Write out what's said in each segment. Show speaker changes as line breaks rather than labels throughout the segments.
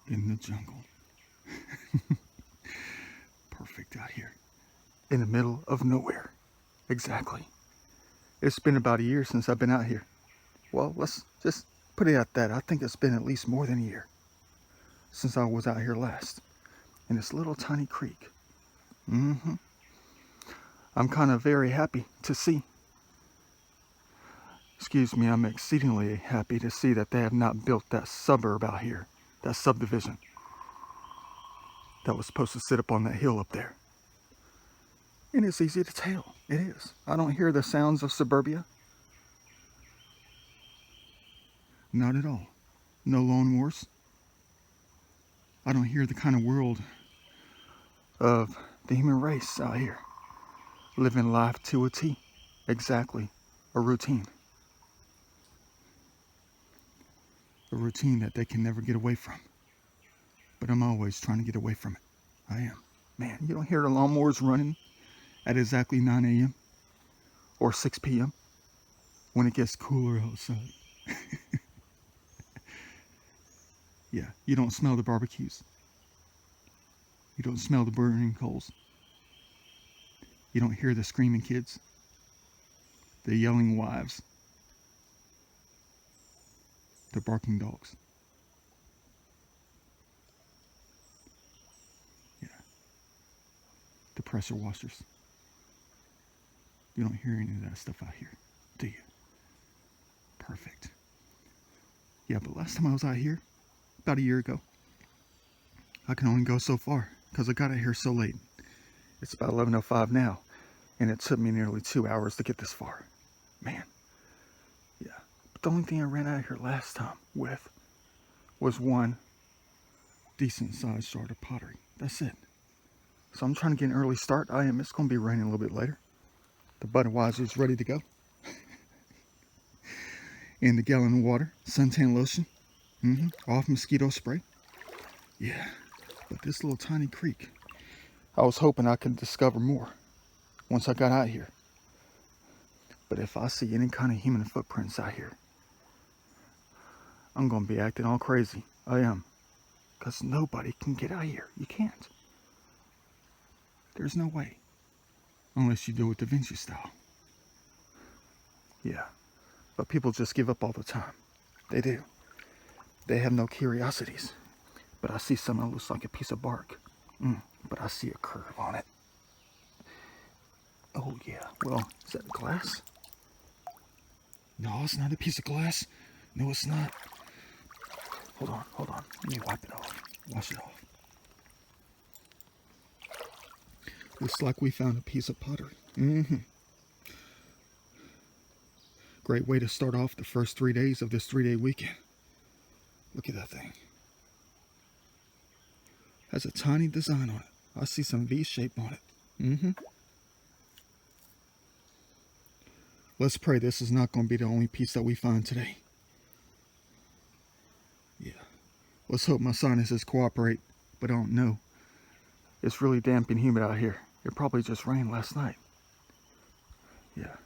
in the jungle. Perfect out here. In the middle of nowhere. Exactly. It's been about a year since I've been out here. Well, let's just put it at that. I think it's been at least more than a year since I was out here last. In this little tiny creek. Mm-hmm. I'm kind of very happy to see. Excuse me, I'm exceedingly happy to see that they have not built that suburb out here. That subdivision. That was supposed to sit up on that hill up there. And it's easy to tell. It is. I don't hear the sounds of suburbia. Not at all. No lawnmowers. I don't hear the kind of world of the human race out here. Living life to a T. Exactly. A routine. A routine that they can never get away from. But I'm always trying to get away from it. I am. Man, you don't hear the lawnmowers running at exactly 9 a.m. or 6 p.m. when it gets cooler outside. Yeah, you don't smell the barbecues. You don't smell the burning coals. You don't hear the screaming kids, the yelling wives, the barking dogs. Yeah, the pressure washers. You don't hear any of that stuff out here, do you? Perfect. Yeah, but last time I was out here, about a year ago, I can only go so far because I got out here so late. It's about 11:05 now, and it took me nearly 2 hours to get this far. Man. Yeah. But the only thing I ran out of here last time with was one decent sized shard of pottery. That's it. So I'm trying to get an early start. It's going to be raining a little bit later. The Budweiser's ready to go. And the gallon of water, suntan lotion, off mosquito spray. Yeah, but this little tiny creek, I was hoping I could discover more once I got out here. But if I see any kind of human footprints out here, I'm going to be acting all crazy. I am. Because nobody can get out here. You can't. There's no way. Unless you do it Da Vinci style. Yeah. But people just give up all the time. They do. They have no curiosities. But I see something that looks like a piece of bark. But I see a curve on it. Oh yeah. Well, is that glass? No, it's not a piece of glass. No, it's not. Hold on. Let me wipe it off. Wash it off. Looks like we found a piece of pottery. Great way to start off the first 3 days of this 3-day weekend. Look at that thing. Has a tiny design on it. I see some V shape on it. Let's pray this is not going to be the only piece that we find today. Yeah. Let's hope my sinuses cooperate, but I don't know. It's really damp and humid out here. It probably just rained last night. Yeah.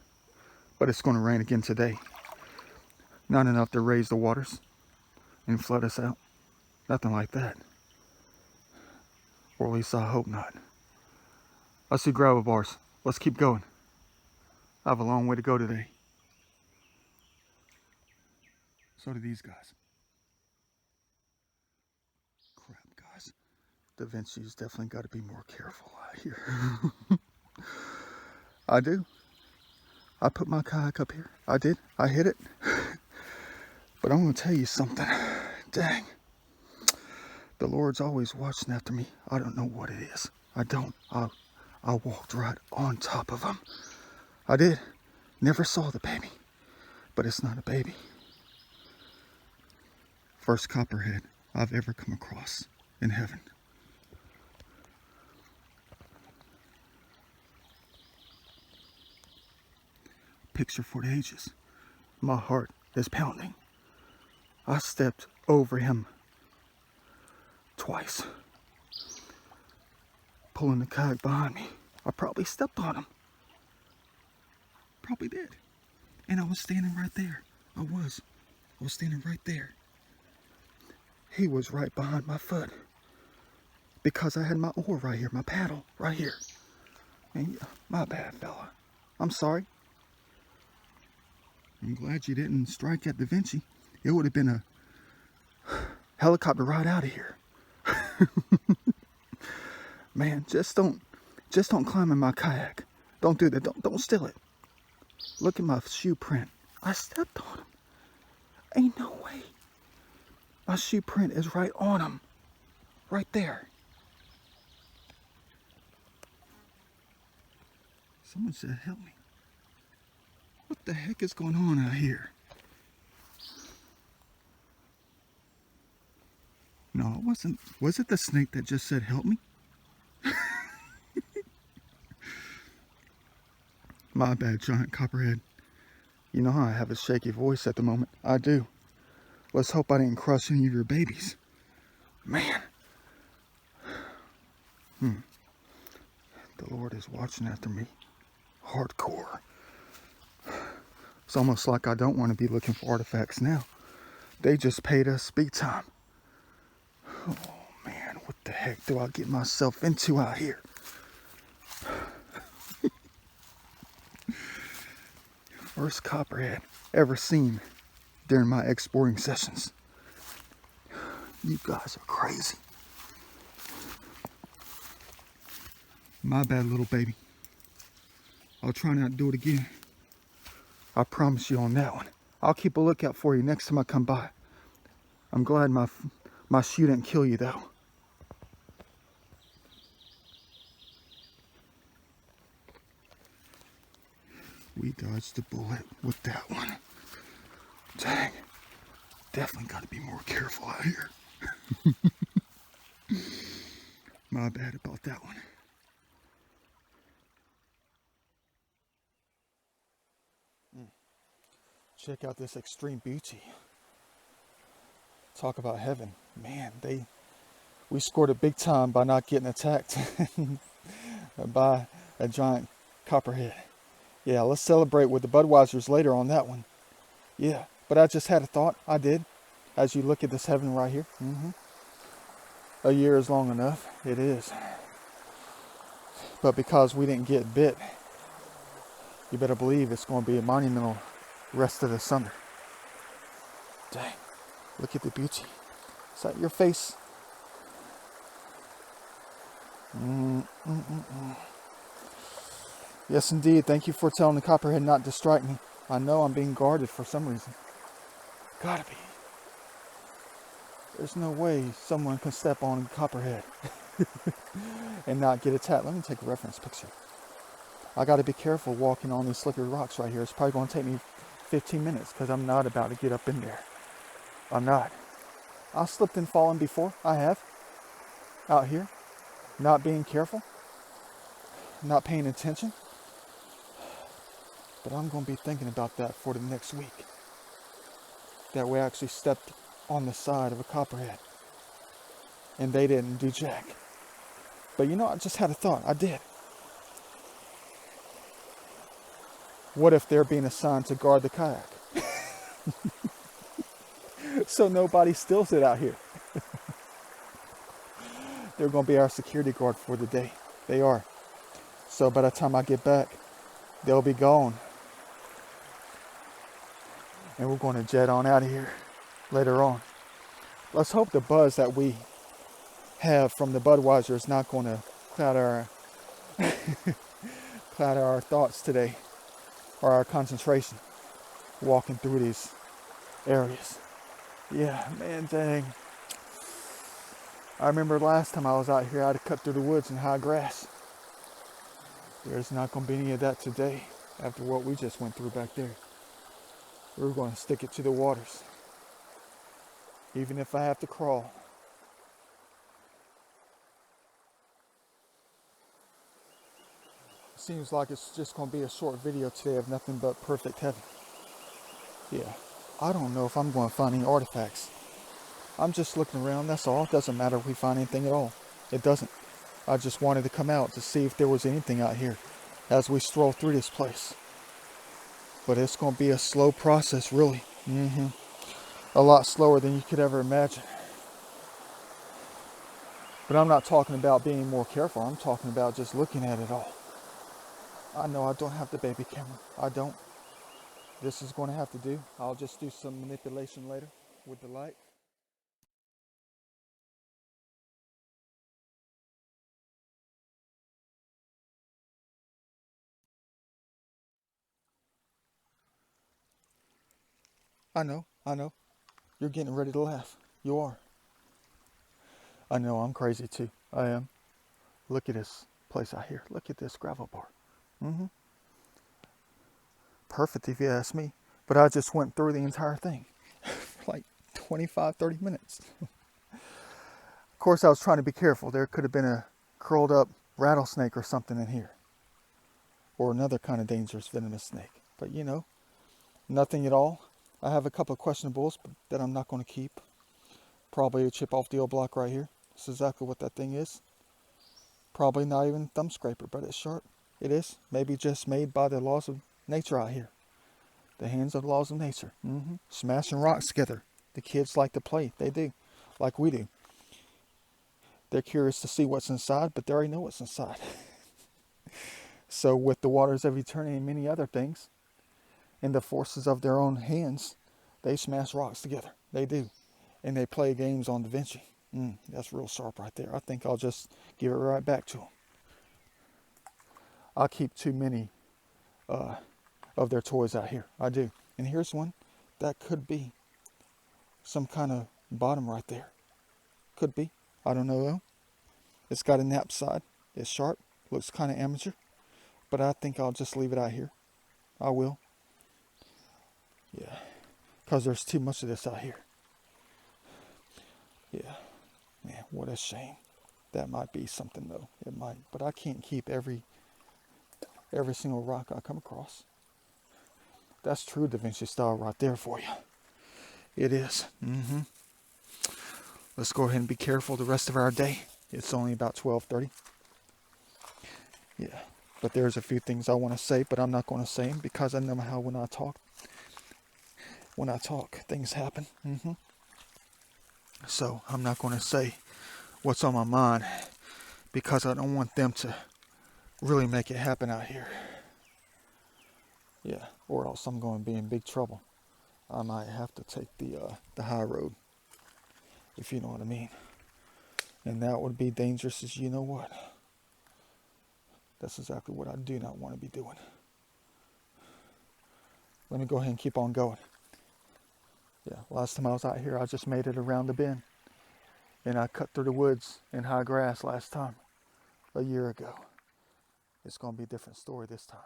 But it's going to rain again today. Not enough to raise the waters and flood us out. Nothing like that. Or at least I hope not. I see gravel bars. Let's keep going. I have a long way to go today. So do these guys. Crap, guys. Da Vinci's definitely got to be more careful out here. I do. I put my kayak up here. I did. I hit it. But I'm going to tell you something. Dang. The Lord's always watching after me. I don't know what it is. I don't. I walked right on top of him. I did. Never saw the baby. But it's not a baby. First copperhead I've ever come across in heaven. Picture for the ages. My heart is pounding. I stepped over him twice, pulling the kayak behind me. I probably stepped on him. Probably did. And I was standing right there. I was standing right there. He was right behind my foot. Because I had my oar right here, my paddle right here. And my bad, fella. I'm sorry. I'm glad you didn't strike at Da Vinci. It would have been a helicopter ride out of here. Man, just don't climb in my kayak. Don't do that. Don't steal it. Look at my shoe print. I stepped on him. Ain't no way. My shoe print is right on him. Right there. Someone said, help me. What the heck is going on out here? No, it wasn't. Was it the snake that just said, help me? My bad, giant copperhead. You know how I have a shaky voice at the moment. I do. Let's hope I didn't crush any of your babies. Man. The Lord is watching after me. Hardcore. It's almost like I don't want to be looking for artifacts now. They just paid us big time. Oh man, what the heck do I get myself into out here? First copperhead ever seen during my exploring sessions. You guys are crazy. My bad, little baby. I'll try not to do it again. I promise you on that one. I'll keep a lookout for you next time I come by. I'm glad my shoe didn't kill you though. We dodged the bullet with that one. Dang. Definitely got to be more careful out here. My bad about that one. Check out this extreme beauty. Talk about heaven. Man, we scored it big time by not getting attacked by a giant copperhead. Yeah, let's celebrate with the Budweisers later on that one. Yeah, but I just had a thought. I did. As you look at this heaven right here. A year is long enough. It is. But because we didn't get bit, you better believe it's going to be a monumental rest of the summer. Dang. Look at the beauty. Is that your face? Yes, indeed. Thank you for telling the copperhead not to strike me. I know I'm being guarded for some reason. Gotta be. There's no way someone can step on a copperhead and not get attacked. Let me take a reference picture. I gotta be careful walking on these slippery rocks right here. It's probably gonna take me 15 minutes because I'm not about to get up in there. I'm not. I slipped and fallen before. I have. Out here. Not being careful. Not paying attention. But I'm going to be thinking about that for the next week. That we actually stepped on the side of a copperhead. And they didn't do jack. But you know, I just had a thought. I did. What if they're being assigned to guard the kayak? So nobody steals it out here. They're going to be our security guard for the day. They are. So by the time I get back, they'll be gone. And we're going to jet on out of here later on. Let's hope the buzz that we have from the Budweiser is not going to cloud our thoughts today, or our concentration walking through these areas. Yeah, man, dang. I remember last time I was out here, I had to cut through the woods and high grass. There's not going to be any of that today after what we just went through back there. We're going to stick it to the waters, even if I have to crawl. Seems like it's just going to be a short video today of nothing but perfect heaven. Yeah, I don't know if I'm going to find any artifacts. I'm just looking around, that's all. It doesn't matter if we find anything at all. It doesn't. I just wanted to come out to see if there was anything out here as we stroll through this place. But it's going to be a slow process, really. A lot slower than you could ever imagine. But I'm not talking about being more careful. I'm talking about just looking at it all. I know I don't have the baby camera. I don't. This is going to have to do. I'll just do some manipulation later with the light. I know. You're getting ready to laugh. You are. I know, I'm crazy too. I am. Look at this place out here. Look at this gravel bar. Perfect if you ask me. But I just went through the entire thing. Like 25, 30 minutes. Of course, I was trying to be careful. There could have been a curled up rattlesnake or something in here. Or another kind of dangerous venomous snake. But you know, nothing at all. I have a couple of questionables that I'm not going to keep. Probably a chip off the old block right here. That's exactly what that thing is. Probably not even thumb scraper, but it's sharp. It is. Maybe just made by the laws of nature out here. The hands of the laws of nature. Smashing rocks together. The kids like to play. They do. Like we do. They're curious to see what's inside, but they already know what's inside. So with the waters of eternity and many other things, and the forces of their own hands, they smash rocks together. They do. And they play games on Da Vinci. That's real sharp right there. I think I'll just give it right back to them. I'll keep too many of their toys out here. I do. And here's one that could be some kind of bottom right there. Could be. I don't know though. It's got a nap side. It's sharp. Looks kind of amateur. But I think I'll just leave it out here. I will. Yeah. Because there's too much of this out here. Yeah. Man, what a shame. That might be something though. It might. But I can't keep every single rock I come across. That's true Da Vinci style right there for you. It is. Let's go ahead and be careful the rest of our day. It's only about 12:30. Yeah. But there's a few things I want to say, but I'm not going to say them because I know how when I talk, things happen. So I'm not going to say what's on my mind because I don't want them to really make it happen out here. Yeah, or else I'm going to be in big trouble. I might have to take the high road, if you know what I mean. And that would be dangerous as you know what. That's exactly what I do not want to be doing. Let me go ahead and keep on going. Yeah, last time I was out here, I just made it around the bend. And I cut through the woods and high grass last time, a year ago. It's going to be a different story this time.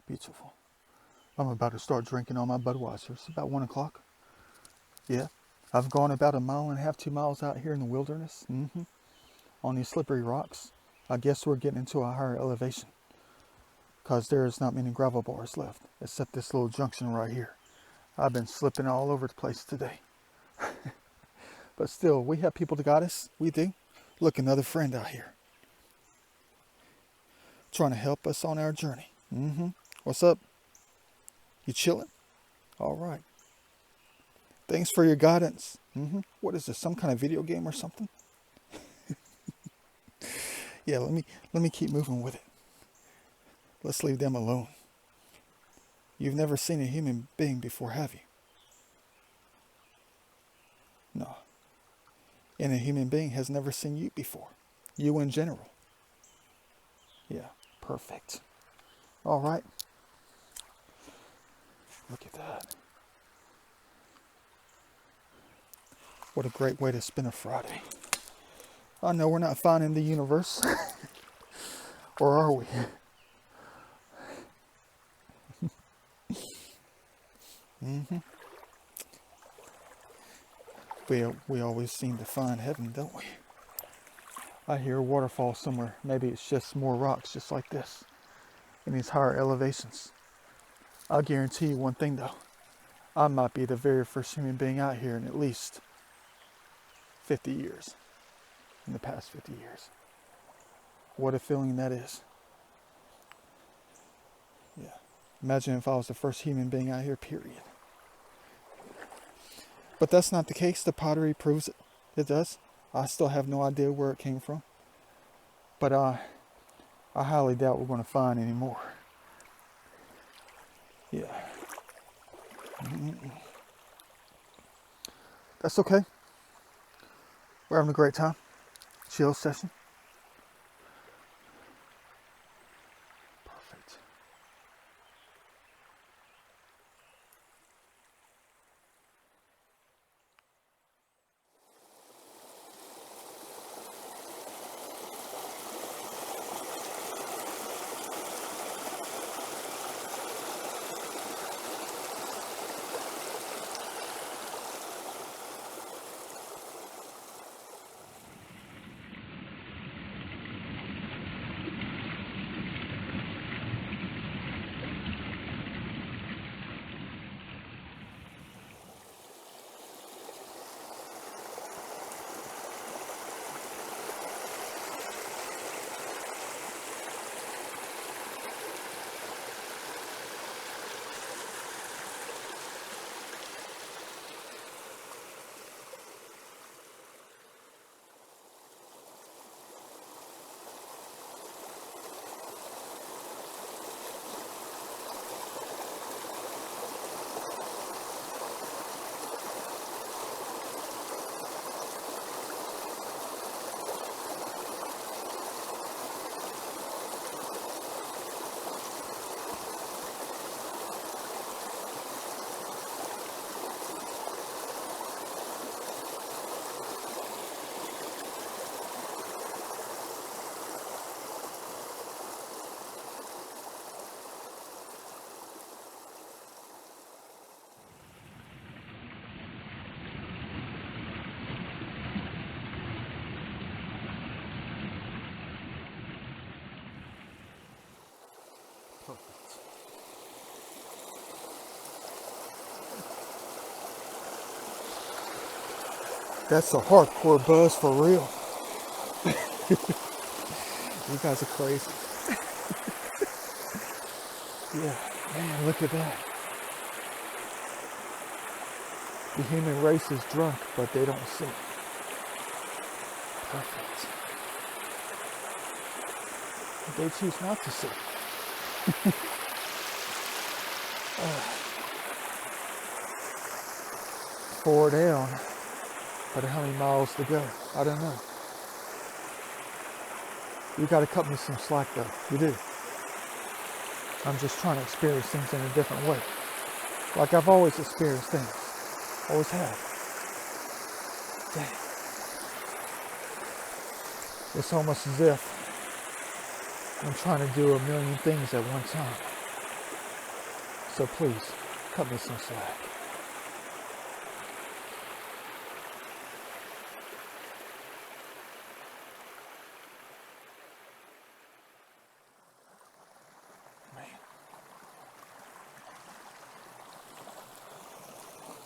Beautiful. I'm about to start drinking on my Budweiser. It's about 1 o'clock. Yeah. I've gone about 1.5 miles, 2 miles out here in the wilderness. On these slippery rocks. I guess we're getting into a higher elevation. Because there's not many gravel bars left. Except this little junction right here. I've been slipping all over the place today. But still, we have people to guide us. We do. Look, another friend out here. Trying to help us on our journey. What's up? You chilling? All right. Thanks for your guidance. What is this? Some kind of video game or something? Yeah, let me keep moving with it. Let's leave them alone. You've never seen a human being before, have you? No. And a human being has never seen you before. You in general. Yeah, perfect. All right. Look at that. What a great way to spend a Friday. I know we're not finding the universe. Or are we? Mm-hmm. We always seem to find heaven, don't we? I hear a waterfall somewhere. Maybe it's just more rocks just like this in these higher elevations. I'll guarantee you one thing though. I might be the very first human being out here in at least 50 years. In the past 50 years. What a feeling that is. Yeah. Imagine if I was the first human being out here, period. But that's not the case. The pottery proves it. It does. I still have no idea where it came from. But I highly doubt we're going to find any more. Yeah. Mm-mm. That's okay. We're having a great time. Chill session. Perfect. That's a hardcore buzz for real. You guys are crazy. Yeah, man, look at that. The human race is drunk, but they don't see. Perfect. They choose not to see. 4 down, but how many miles to go? I don't know. You gotta cut me some slack though, you do. I'm just trying to experience things in a different way. Like I've always experienced things. Always have. Dang. It's almost as if I'm trying to do a million things at one time. So please, cut me some slack.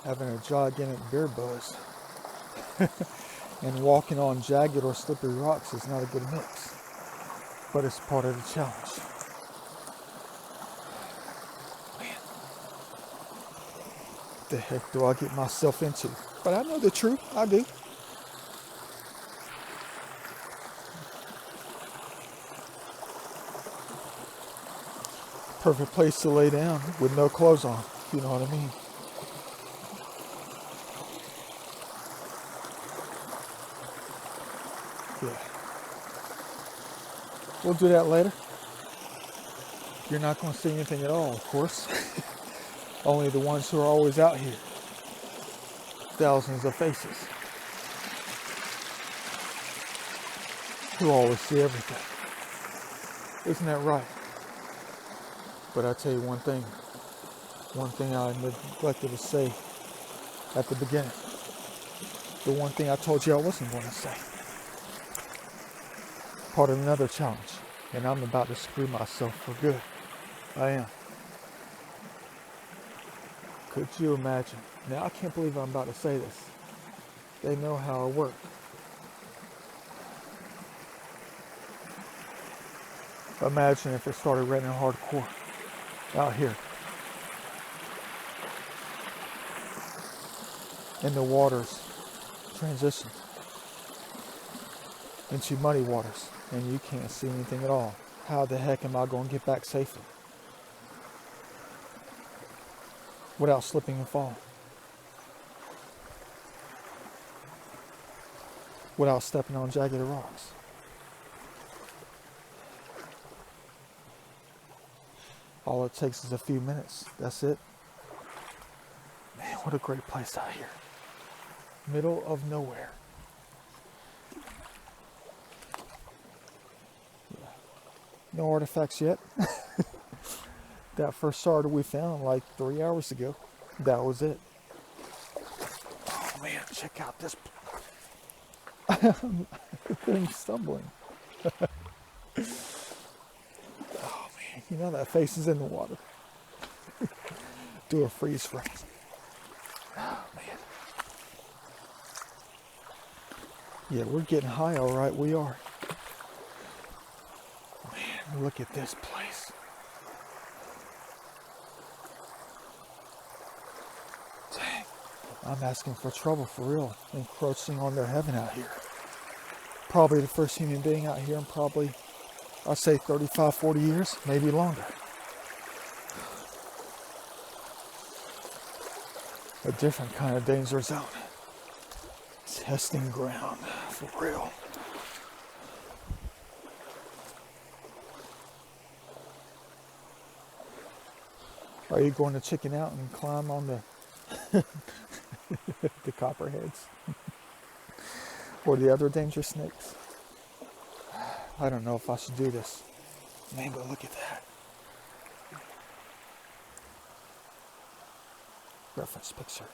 Having a gigantic beer buzz and walking on jagged or slippery rocks is not a good mix, but it's part of the challenge. Man, what the heck do I get myself into? But I know the truth, I do. Perfect place to lay down with no clothes on, you know what I mean? Yeah. We'll do that later. You're not going to see anything at all, of course. Only the ones who are always out here. Thousands of faces. Who always see everything. Isn't that right? But I tell you one thing.
One thing I neglected to say at the beginning. The one thing I told you I wasn't going to say. Part of another challenge. And I'm about to screw myself for good. I am. Could you imagine? Now I can't believe I'm about to say this. They know how I work. Imagine if it started raining hardcore out here. And the waters transition into muddy waters and you can't see anything at all. How the heck am I going to get back safely without slipping and falling? Without stepping on jagged rocks? All it takes is a few minutes. That's it. Man, what a great place out here. Middle of nowhere. No artifacts yet. That first starter we found like 3 hours ago. That was it. Oh man, check out this. I'm stumbling. Oh man, you know that face is in the water. Do a freeze frame. Oh man. Yeah, we're getting high, all right. We are. Man, look at this place. Dang, I'm asking for trouble for real, encroaching on their heaven out here. Probably the first human being out here in probably, I'd say 35, 40 years, maybe longer. A different kind of danger zone. Testing ground, for real. Are you going to chicken out and climb on the the copperheads? Or the other dangerous snakes? I don't know if I should do this. Man, but look at that. Reference picture.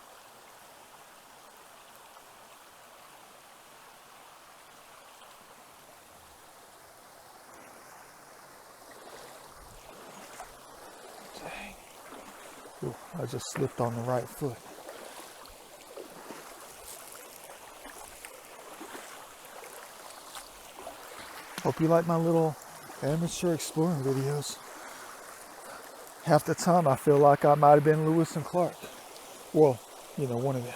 Dang. Ooh, I just slipped on the right foot. Hope you like my little amateur exploring videos. Half the time I feel like I might have been Lewis and Clark. Well, you know, one of them.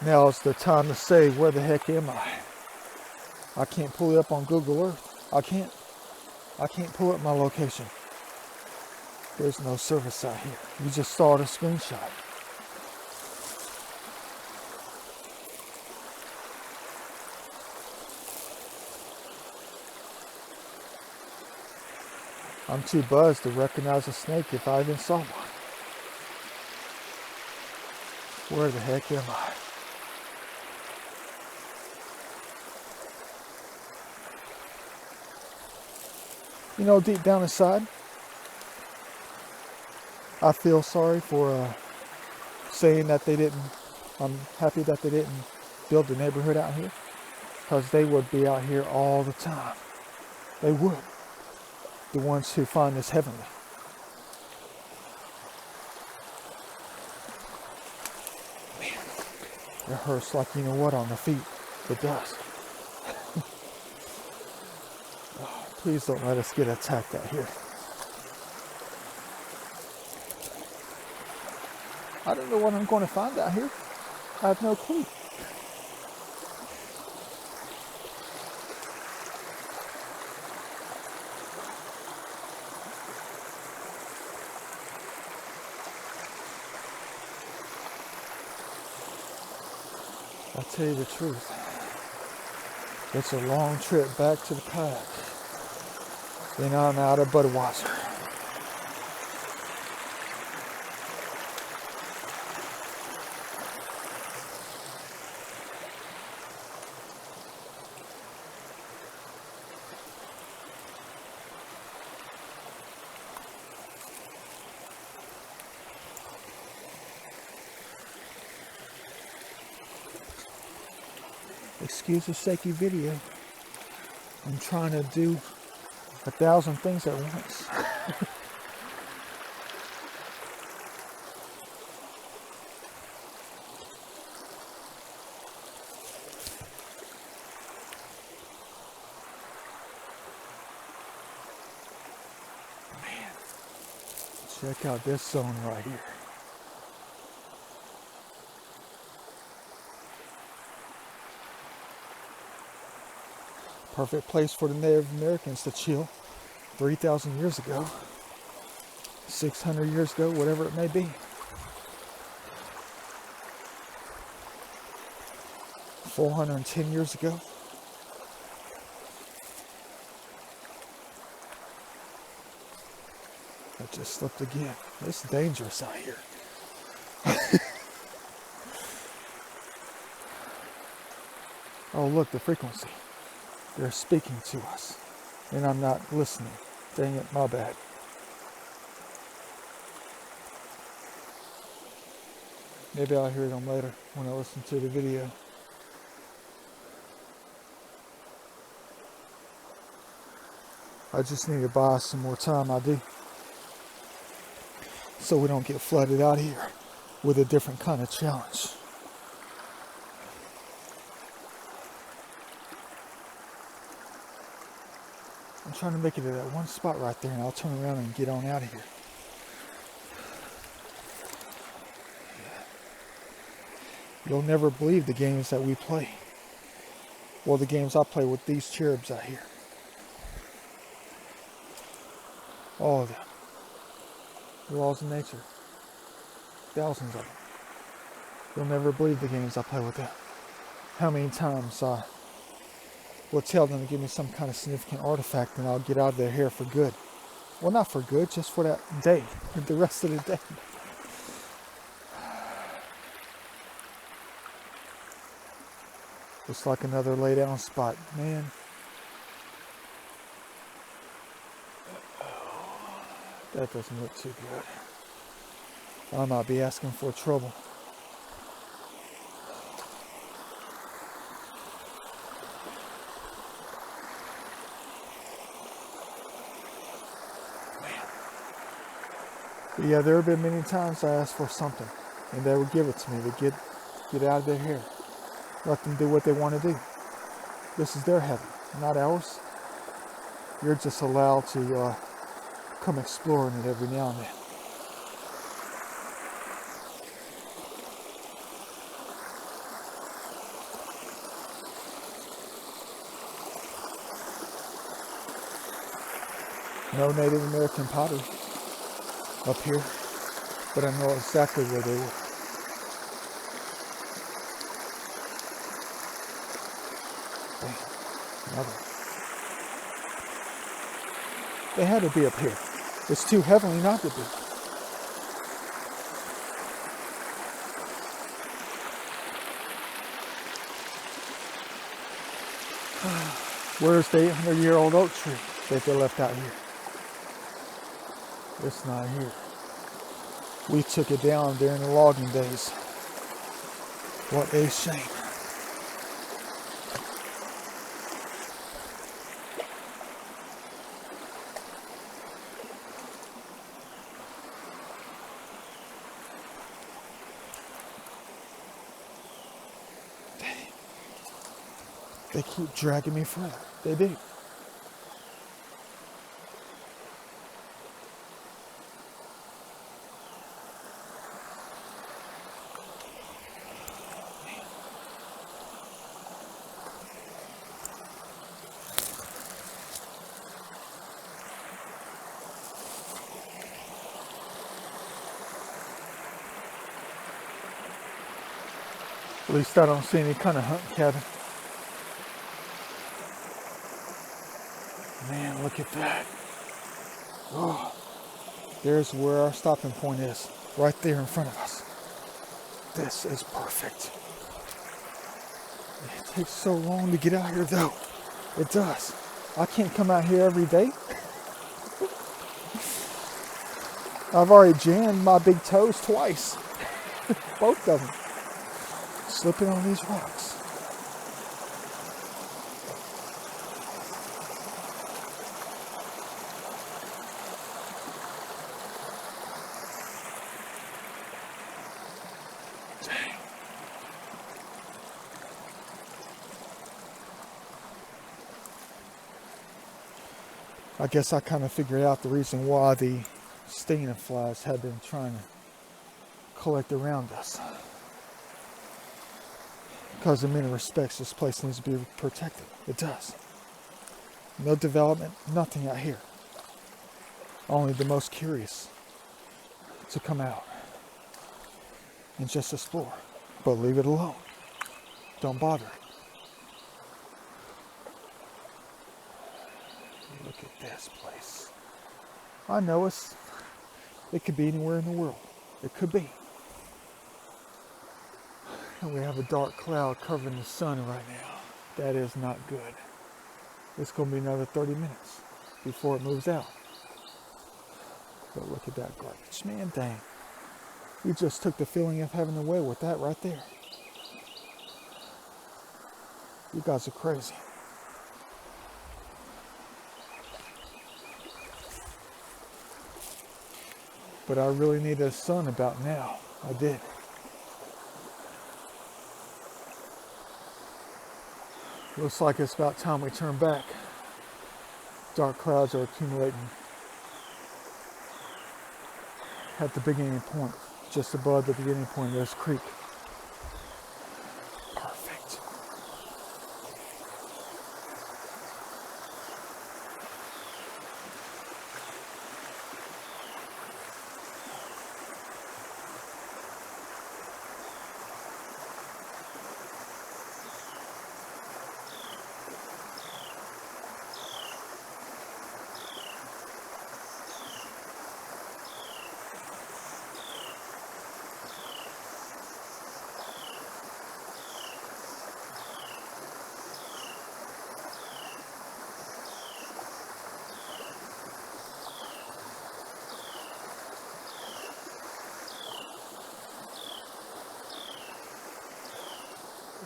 Now it's the time to say, where the heck am I? I can't pull it up on Google Earth. I can't pull up my location. There's no service out here. You just saw the screenshot. I'm too buzzed to recognize a snake if I even saw one. Where the heck am I? You know, deep down inside, I feel sorry for saying that they didn't, I'm happy that they didn't build the neighborhood out here, because they would be out here all the time. They would. The ones who find this heavenly. Man, it hurts like you know what on the feet. It does. Oh, please don't let us get attacked out here. I don't know what I'm going to find out here. I have no clue. I'll tell you the truth. It's a long trip back to the kayak. Then I'm out of Budweiser. Excuse the shaky video. I'm trying to do 1,000 things at once. Man, check out this zone right here. Perfect place for the Native Americans to chill 3,000 years ago, 600 years ago, whatever it may be. $410 years ago. I just slipped again. It's dangerous out here. Oh, look, the frequency. They're speaking to us, and I'm not listening. Dang it, my bad. Maybe I'll hear them later when I listen to the video. I just need to buy some more time, I do. So we don't get flooded out here with a different kind of challenge. I'm trying to make it to that one spot right there, and I'll turn around and get on out of here. You'll never believe the games that we play. Or the games I play with these cherubs out here. All of them. The laws of nature. Thousands of them. You'll never believe the games I play with them. How many times I will tell them to give me some kind of significant artifact, and I'll get out of their hair for good. Well, not for good, just for that day, the rest of the day. It's like another lay down spot, man. That doesn't look too good. I might be asking for trouble. But yeah, there have been many times I asked for something, and they would give it to me to get out of their hair. Let them do what they want to do. This is their heaven, not ours. You're just allowed to come exploring it every now and then. No Native American pottery up here, but I know exactly where they were. They had to be up here. It's too heavenly not to be. Where's the 800-year-old oak tree that they left out here? It's not here. We took it down during the logging days. What a shame. They keep dragging me further. They do. At least I don't see any kind of hunt cabin. Man, look at that. Oh, there's where our stopping point is. Right there in front of us. This is perfect. It takes so long to get out here though. It does. I can't come out here every day. I've already jammed my big toes twice. Both of them. Slipping on these rocks. Dang. I guess I kind of figured out the reason why the stinging flies have been trying to collect around us. Because in many respects, this place needs to be protected. It does. No development, nothing out here. Only the most curious to come out and just explore. But leave it alone. Don't bother it. Look at this place. I know it could be anywhere in the world. It could be. And we have a dark cloud covering the sun right now. That is not good. It's going to be another 30 minutes before it moves out. But look at that garbage. Man, dang. You just took the feeling of having away with that right there. You guys are crazy. But I really needed a sun about now. I did. Looks like it's about time we turn back. Dark clouds are accumulating at the beginning point, just above the beginning point of this creek. Perfect.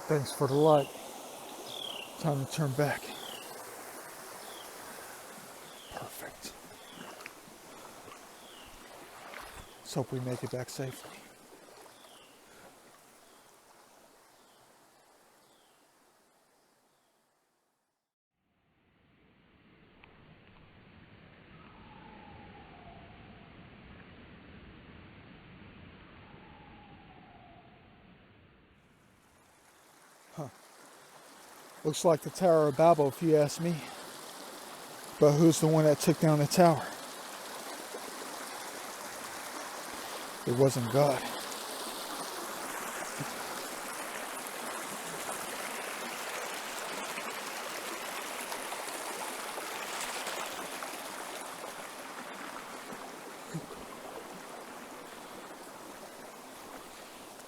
Thanks for the light. Time to turn back. Perfect. Let's hope we make it back safely. Looks like the Tower of Babel, if you ask me. But who's the one that took down the tower? It wasn't God.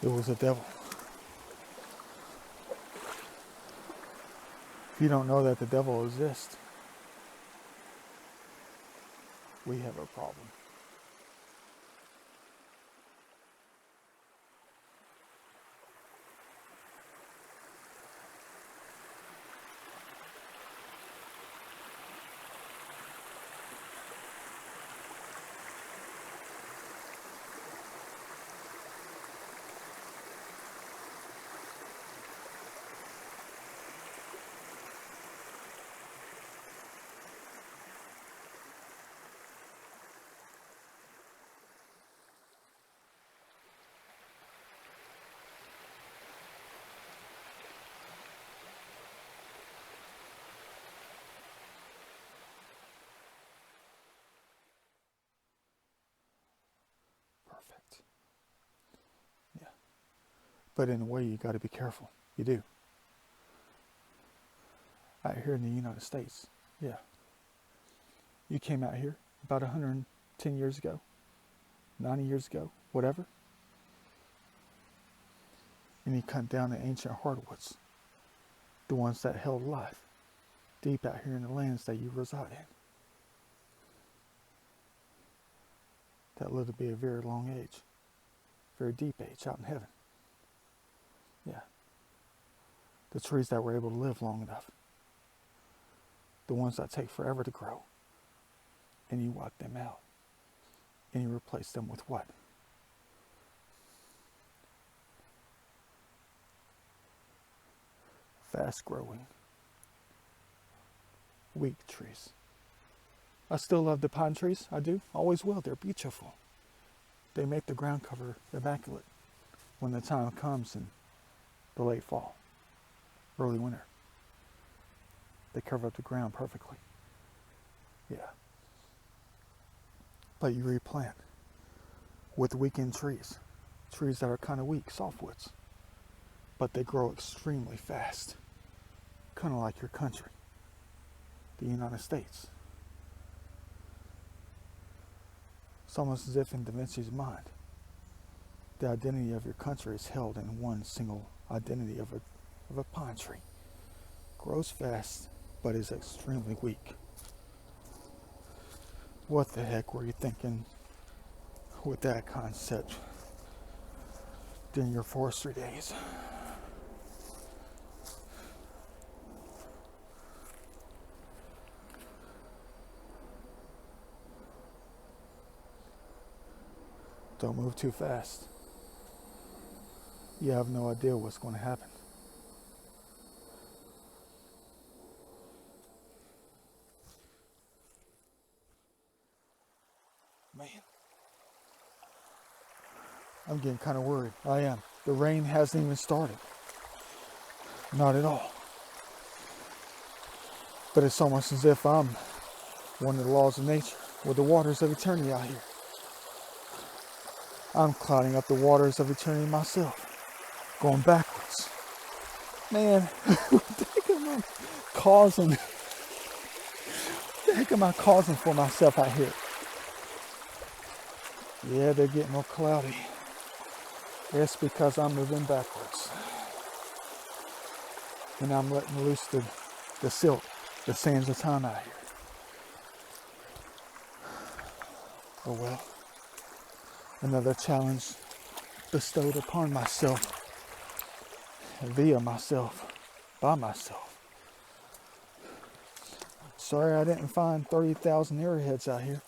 It was the devil. If you don't know that the devil exists, we have a problem. Perfect. Yeah. But in a way, you got to be careful. You do. Out here in the United States, yeah. You came out here about 110 years ago, 90 years ago, whatever. And you cut down the ancient hardwoods, the ones that held life deep out here in the lands that you reside in. That lived to be a very long age, very deep age out in heaven. Yeah. The trees that were able to live long enough. The ones that take forever to grow. And you wipe them out. And you replace them with what? fast growing, weak trees. I still love the pine trees. I do. Always will. They're beautiful. They make the ground cover immaculate when the time comes in the late fall, early winter. They cover up the ground perfectly. Yeah. But you replant with weakened trees that are kind of weak, softwoods, but they grow extremely fast, kind of like your country, the United States. It's almost as if in Da Vinci's mind, the identity of your country is held in one single identity of a pine tree. Grows fast, but is extremely weak. What the heck were you thinking with that concept during your forestry days? Don't move too fast. You have no idea what's going to happen. Man, I'm getting kind of worried. I am. The rain hasn't even started. Not at all. But it's almost as if I'm one of the laws of nature, with the waters of eternity out here. I'm clouding up the waters of eternity myself, going backwards. Man, what the heck am I causing? What the heck am I causing for myself out here? Yeah, they're getting more cloudy. It's because I'm moving backwards. And I'm letting loose the silt, the sands of time out here. Oh well. Another challenge bestowed upon myself, via myself, by myself. Sorry I didn't find 30,000 arrowheads out here.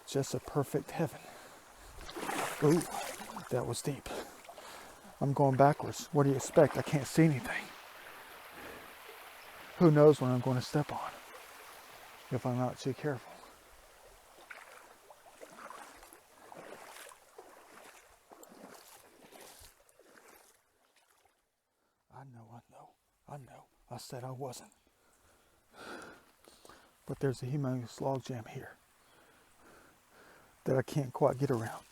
Just a perfect heaven. Ooh, that was deep. I'm going backwards. What do you expect? I can't see anything. Who knows when I'm going to step on if I'm not too careful. I know. I said I wasn't. But there's a humongous log jam here that I can't quite get around.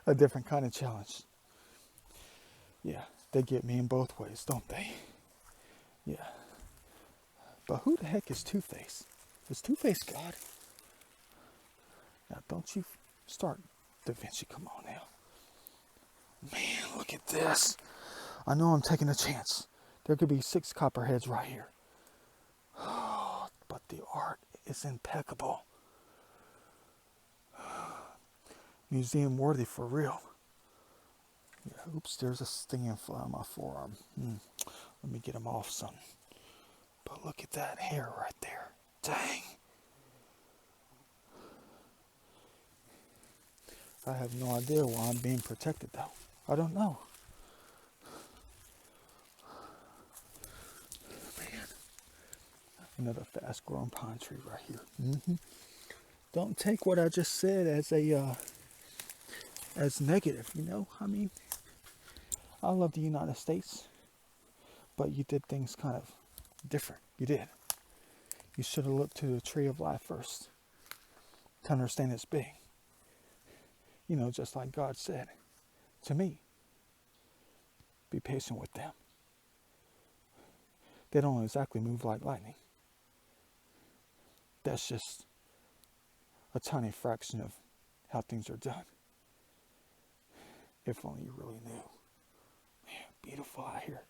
A different kind of challenge. Yeah, they get me in both ways, don't they? Yeah. But who the heck is Two-Face? Is Two-Face God? Now, don't you start, Da Vinci. Come on now. Man, look at this. I know I'm taking a chance. There could be 6 copperheads right here. Oh, but the art is impeccable. Museum worthy for real. Yeah, oops, there's a stinging fly on my forearm. Let me get him off, son. But look at that hair right there. Dang. I have no idea why I'm being protected though. I don't know. Man. Another fast growing pine tree right here. Don't take what I just said as negative, you know? I mean, I love the United States, but you did things kind of different. You did. You should have looked to the tree of life first to understand its being. You know, just like God said to me, be patient with them. They don't exactly move like lightning. That's just a tiny fraction of how things are done. If only you really knew. Man, beautiful out here.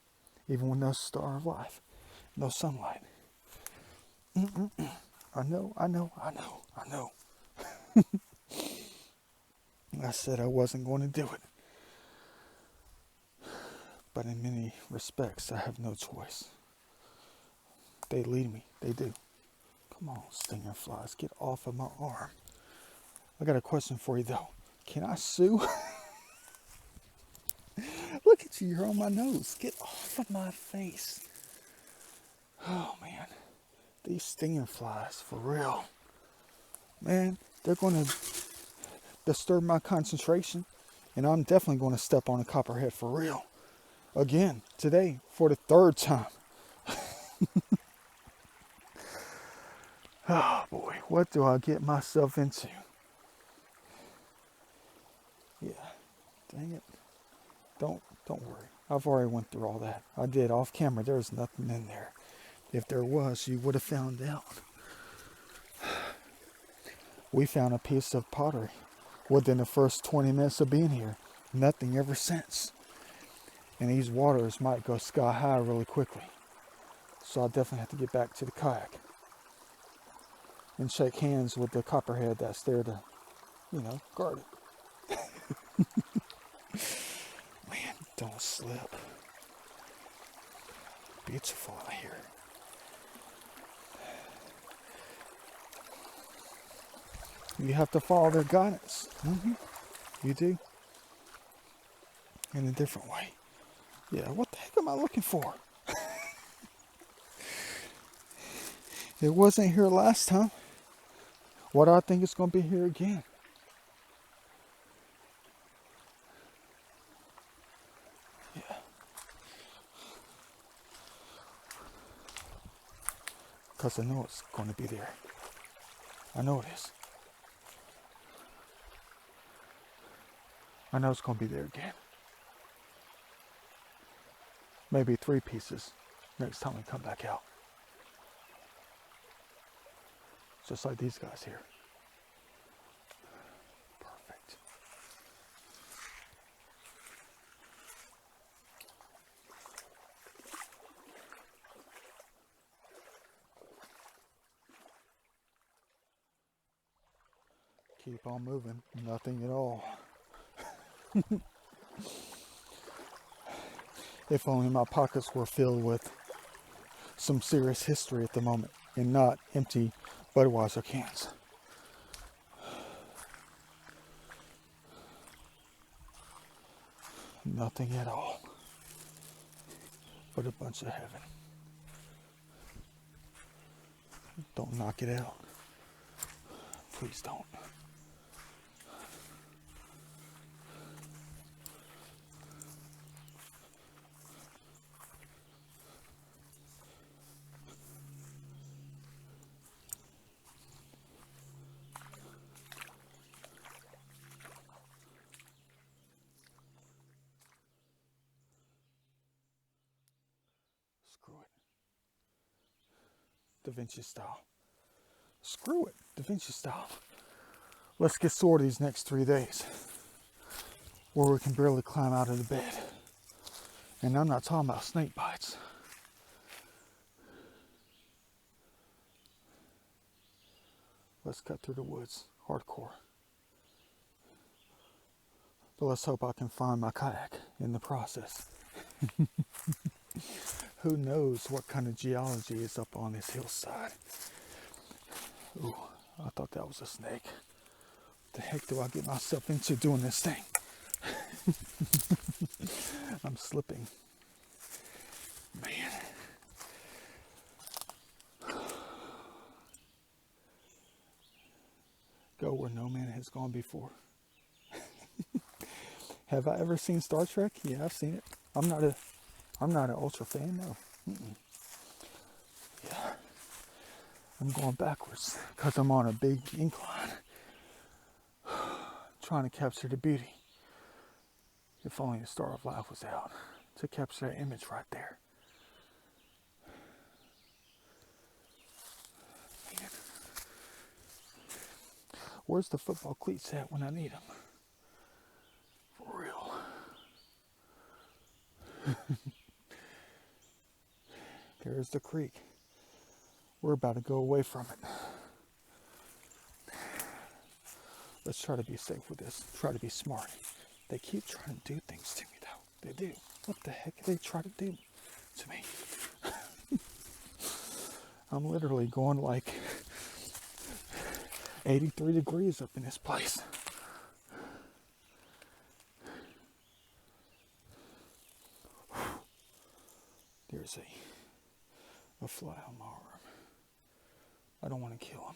Even with no star of life, no sunlight. I know. I said I wasn't going to do it. But in many respects, I have no choice. They lead me. They do. Come on, stinger flies. Get off of my arm. I got a question for you, though. Can I sue? Look at you, you're on my nose. Get off of my face. Oh man, these stinging flies, for real. Man, they're going to disturb my concentration, and I'm definitely going to step on a copperhead for real. Again, today, for the third time. Oh boy, what do I get myself into? Yeah, dang it. Don't worry. I've already went through all that. I did off camera. There's nothing in there. If there was, you would have found out. We found a piece of pottery within the first 20 minutes of being here. Nothing ever since. And these waters might go sky high really quickly. So I definitely have to get back to the kayak and shake hands with the copperhead that's there to, guard it. Man, don't slip. Beautiful out here. You have to follow their guidance. You do. In a different way. Yeah, what the heck am I looking for? It wasn't here last time. What do I think it's going to be here again? Yeah. Because I know it's going to be there. I know it is. I know it's going to be there again. Maybe 3 pieces next time we come back out. Just like these guys here. Perfect. Keep on moving. Nothing at all. If only my pockets were filled with some serious history at the moment and not empty Budweiser cans. Nothing at all but a bunch of heaven. Don't knock it out. Please don't. Screw it. Da Vinci style. Screw it. Da Vinci style. Let's get sore these next 3 days where we can barely climb out of the bed. And I'm not talking about snake bites. Let's cut through the woods. Hardcore. But let's hope I can find my kayak in the process. Who knows what kind of geology is up on this hillside. Ooh, I thought that was a snake. What the heck do I get myself into doing this thing? I'm slipping. Man. Go where no man has gone before. Have I ever seen Star Trek? Yeah, I've seen it. I'm not an ultra fan, no. Yeah. I'm going backwards because I'm on a big incline. Trying to capture the beauty. If only the Star of Life was out to capture that image right there. Man. Where's the football cleats at when I need them? For real. There's the creek. We're about to go away from it. Let's try to be safe with this. Try to be smart. They keep trying to do things to me, though. They do. What the heck do they try to do to me? I'm literally going like 83 degrees up in this place. Here's a fly on my arm. I don't want to kill him.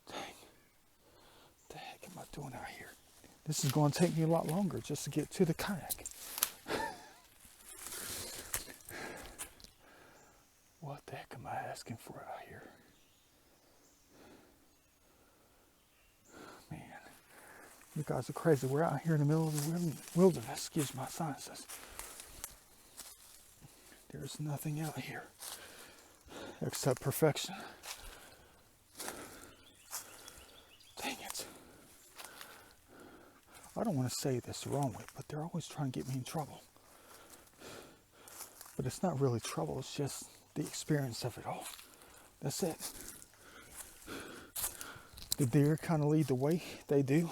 Dang. What the heck am I doing out here? This is going to take me a lot longer just to get to the kayak. What the heck am I asking for out here? Man, you guys are crazy. We're out here in the middle of the wilderness. Excuse my sinuses. There's nothing out here except perfection. Dang it. I don't want to say this the wrong way, but they're always trying to get me in trouble. But it's not really trouble, it's just the experience of it all. That's it. The deer kind of lead the way, they do.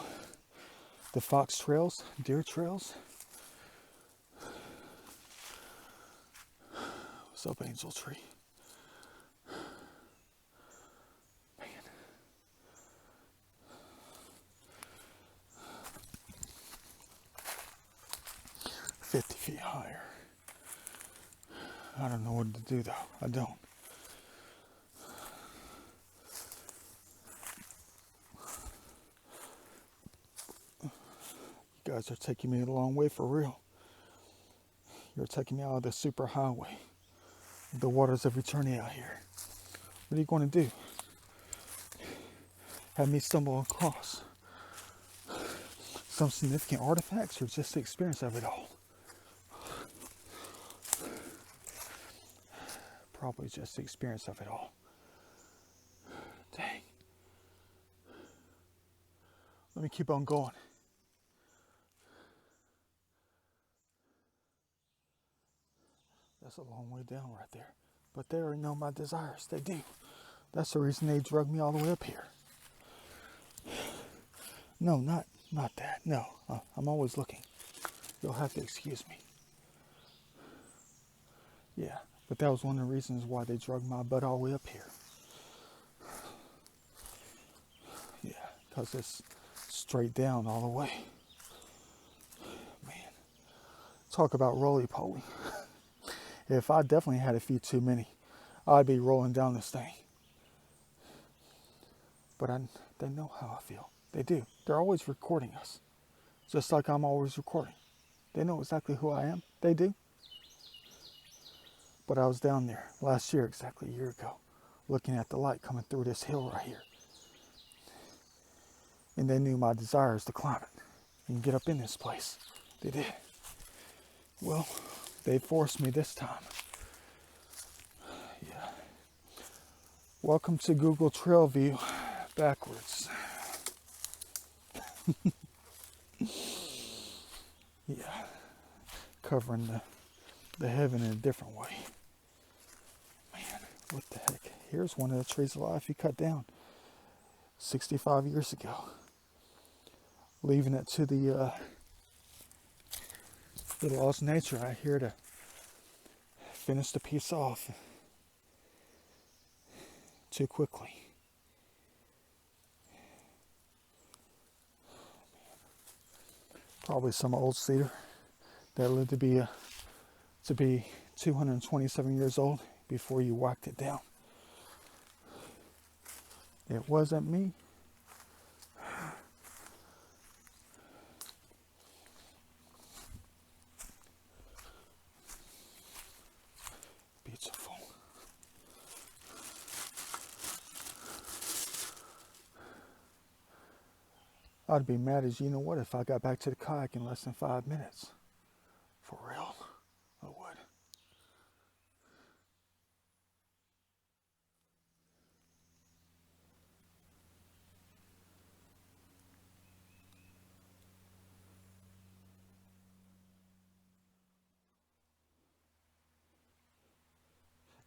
The fox trails, deer trails. What's up, Angel Tree? Man. 50 feet higher. I don't know what to do though. I don't. You guys are taking me a long way for real. You're taking me out of the super highway, the waters of eternity out here. What are you going to do? Have me stumble across some significant artifacts or just the experience of it all? Probably just the experience of it all. Dang. Let me keep on going. That's a long way down right there. But they already know my desires. They do. That's the reason they drug me all the way up here. No, not that. No, I'm always looking. You'll have to excuse me. Yeah, but that was one of the reasons why they drug my butt all the way up here. Yeah, because it's straight down all the way. Man, talk about roly-poly. If I definitely had a few too many, I'd be rolling down this thing. But they know how I feel. They do. They're always recording us. Just like I'm always recording. They know exactly who I am. They do. But I was down there last year, exactly a year ago, looking at the light coming through this hill right here. And they knew my desires to climb it and get up in this place. They did. Well, they forced me this time. Yeah. Welcome to Google Trail View backwards. Yeah. Covering the heaven in a different way. Man, what the heck? Here's one of the trees of life he cut down 65 years ago. Leaving it to the laws of nature out here to finish the piece off too quickly. Probably some old cedar that lived to be 227 years old before you whacked it down. It wasn't me. Beautiful. I'd be mad as you know what if I got back to the kayak in less than 5 minutes. For real, I would.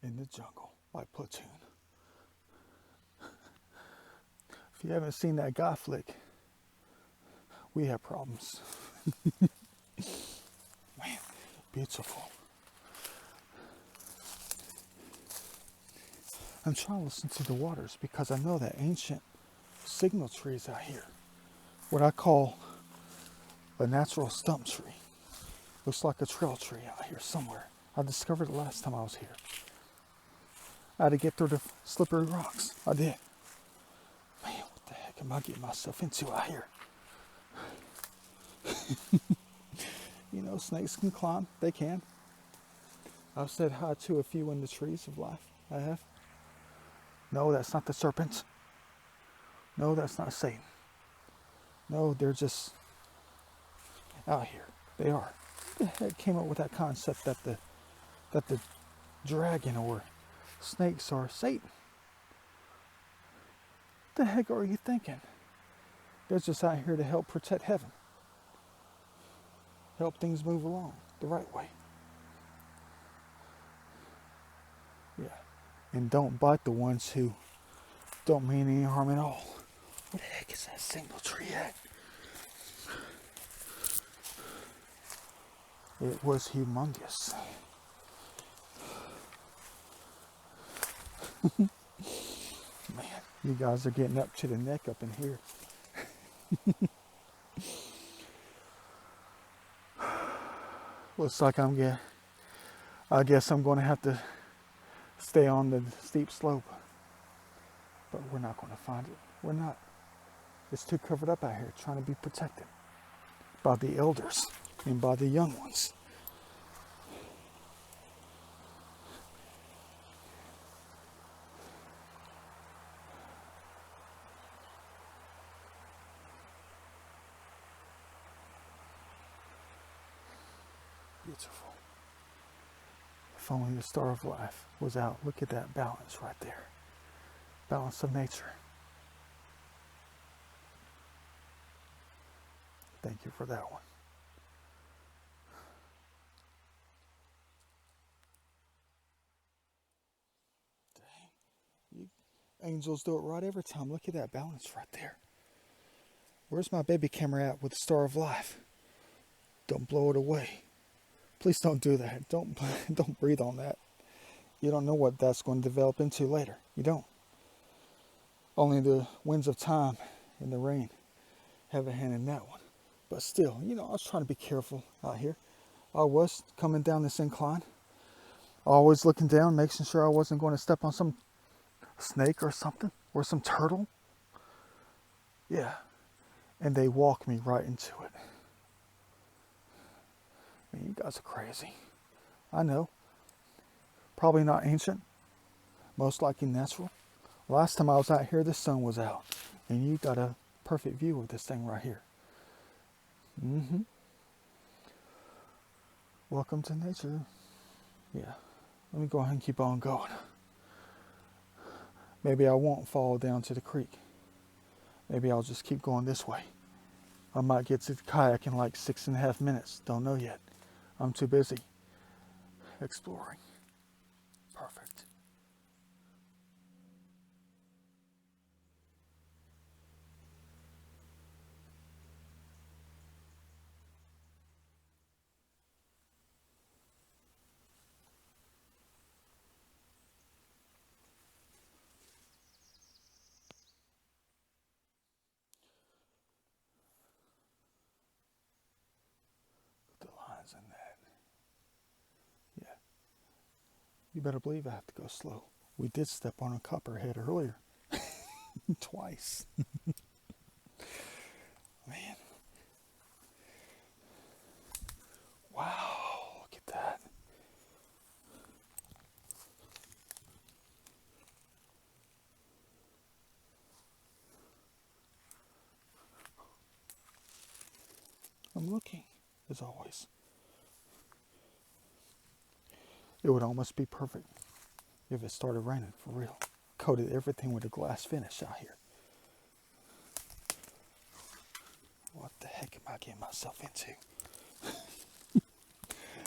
In the jungle by Platoon. If you haven't seen that guy flick, we have problems. Man, beautiful. I'm trying to listen to the waters because I know that ancient signal trees out here. What I call a natural stump tree. Looks like a trail tree out here somewhere. I discovered it last time I was here. I had to get through the slippery rocks. I did. Man, what the heck am I getting myself into out here? You know, snakes can climb. They can. I've said hi to a few in the trees of life. I have. No, that's not the serpent. No, that's not Satan. No, they're just out here. They are. Who the heck came up with that concept that the dragon or snakes are Satan? What the heck are you thinking? They're just out here to help protect heaven. Help things move along the right way. Yeah. And don't bite the ones who don't mean any harm at all. What the heck is that single tree at? It was humongous. Man, you guys are getting up to the neck up in here. Looks like I guess I'm going to have to stay on the steep slope. But we're not going to find it. We're not. It's too covered up out here, trying to be protected by the elders and by the young ones. Beautiful. If only the star of life was out. Look at that balance right there. Balance of nature. Thank you for that one. Dang. Angels do it right every time. Look at that balance right there. Where's my baby camera at with the star of life? Don't blow it away. Please don't do that. Don't breathe on that. You don't know what that's going to develop into later. You don't. Only the winds of time and the rain have a hand in that one. But still, you know, I was trying to be careful out here. I was coming down this incline, always looking down, making sure I wasn't going to step on some snake or something, or some turtle. Yeah. And they walked me right into it. I mean, you guys are crazy. I know. Probably not ancient. Most likely natural. Last time I was out here, the sun was out. And you got a perfect view of this thing right here. Welcome to nature. Yeah. Let me go ahead and keep on going. Maybe I won't fall down to the creek. Maybe I'll just keep going this way. I might get to the kayak in like 6.5 minutes. Don't know yet. I'm too busy exploring. Perfect. Put the lines in that. Yeah. You better believe I have to go slow. We did step on a copperhead earlier. Twice. Man. Wow, look at that. I'm looking, as always. It would almost be perfect if it started raining, for real. Coated everything with a glass finish out here. What the heck am I getting myself into?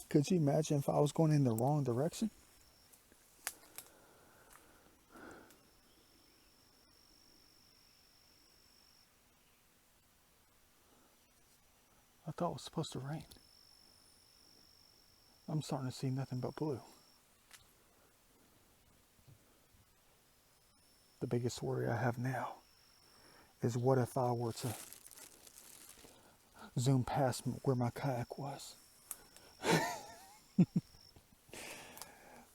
Could you imagine if I was going in the wrong direction? I thought it was supposed to rain. I'm starting to see nothing but blue. The biggest worry I have now is what if I were to zoom past where my kayak was?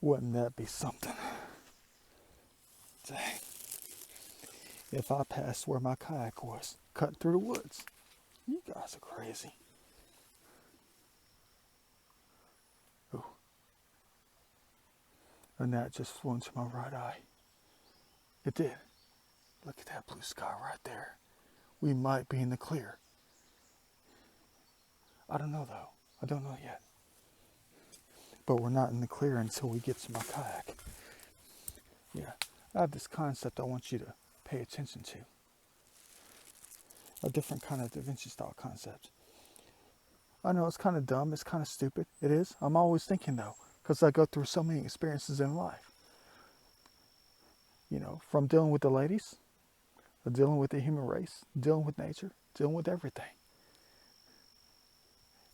Wouldn't that be something? Dang. If I passed where my kayak was, cut through the woods. You guys are crazy. Ooh. And that just flew into my right eye. It did. Look at that blue sky right there. We might be in the clear. I don't know though. I don't know yet. But we're not in the clear until we get to my kayak. Yeah. I have this concept I want you to pay attention to. A different kind of Da Vinci style concept. I know it's kind of dumb, it's kind of stupid. It is. I'm always thinking though, because I go through so many experiences in life. You know, from dealing with the ladies, dealing with the human race, dealing with nature, dealing with everything.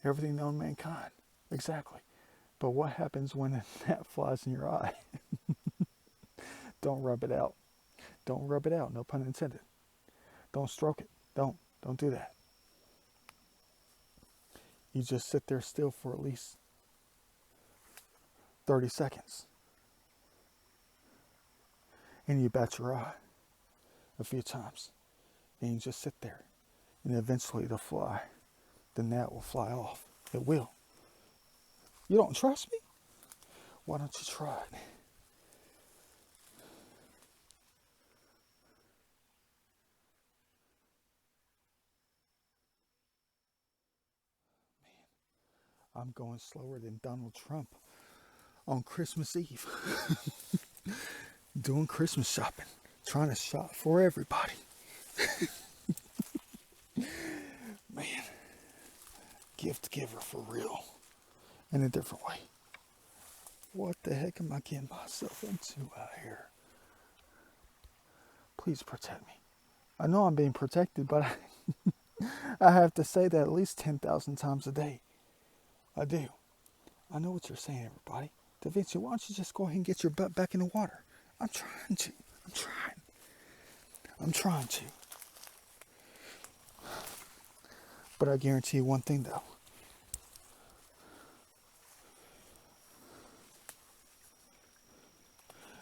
Everything known to mankind. Exactly. But what happens when a gnat flies in your eye? Don't rub it out. Don't rub it out, no pun intended. Don't stroke it. Don't do that. You just sit there still for at least 30 seconds. And you bat your eye a few times. And you just sit there. And eventually the gnat will fly off. It will. You don't trust me? Why don't you try it? I'm going slower than Donald Trump on Christmas Eve. Doing Christmas shopping. Trying to shop for everybody. Man. Gift giver for real. In a different way. What the heck am I getting myself into out here? Please protect me. I know I'm being protected, but I have to say that at least 10,000 times a day. I do. I know what you're saying, everybody. Da Vinci, why don't you just go ahead and get your butt back in the water? I'm trying to. But I guarantee you one thing, though.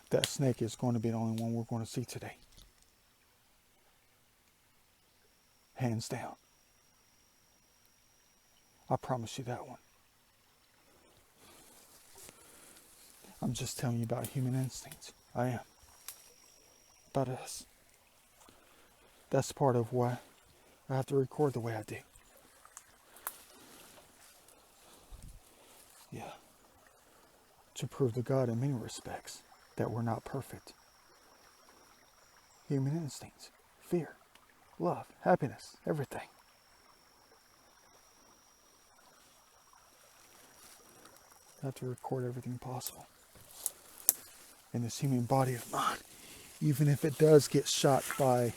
That snake is going to be the only one we're going to see today. Hands down. I promise you that one. I'm just telling you about human instincts. I am. About us. That's part of why I have to record the way I do. Yeah. To prove to God in many respects that we're not perfect. Human instincts, fear, love, happiness, everything. I have to record everything possible in this human body of mine, even if it does get shot by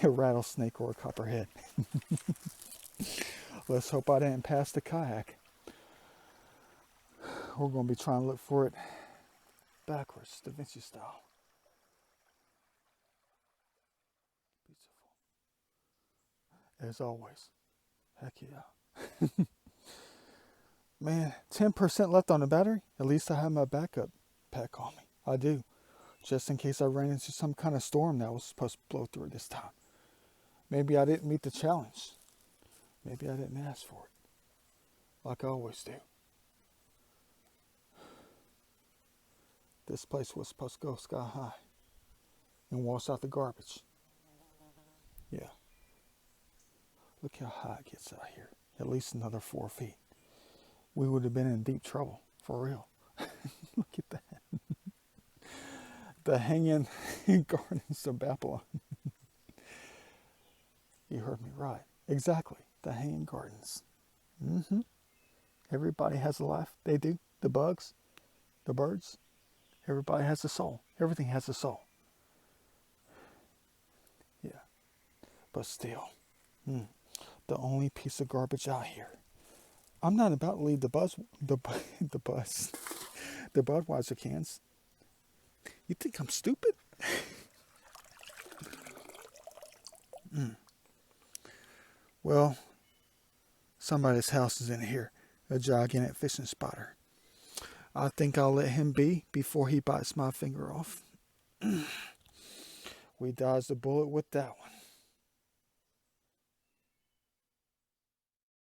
a rattlesnake or a copperhead. Let's hope I didn't pass the kayak. We're going to be trying to look for it backwards, Da Vinci style. Beautiful. As always. Heck yeah. Man, 10% left on the battery. At least I have my backup pack on me. I do. Just in case I ran into some kind of storm that was supposed to blow through this time. Maybe I didn't meet the challenge. Maybe I didn't ask for it. Like I always do. This place was supposed to go sky high and wash out the garbage. Yeah. Look how high it gets out here. At least another 4 feet. We would have been in deep trouble, for real. Look at that. The hanging gardens of Babylon. You heard me right. Exactly. The hanging gardens. Mm-hmm. Everybody has a life. They do. The bugs, the birds. Everybody has a soul. Everything has a soul. Yeah. But still, the only piece of garbage out here. I'm not about to leave the Budweiser cans. You think I'm stupid? Well, Somebody's house is in here. A gigantic fishing spotter. I think I'll let him be before he bites my finger off. We dodged a bullet with that one.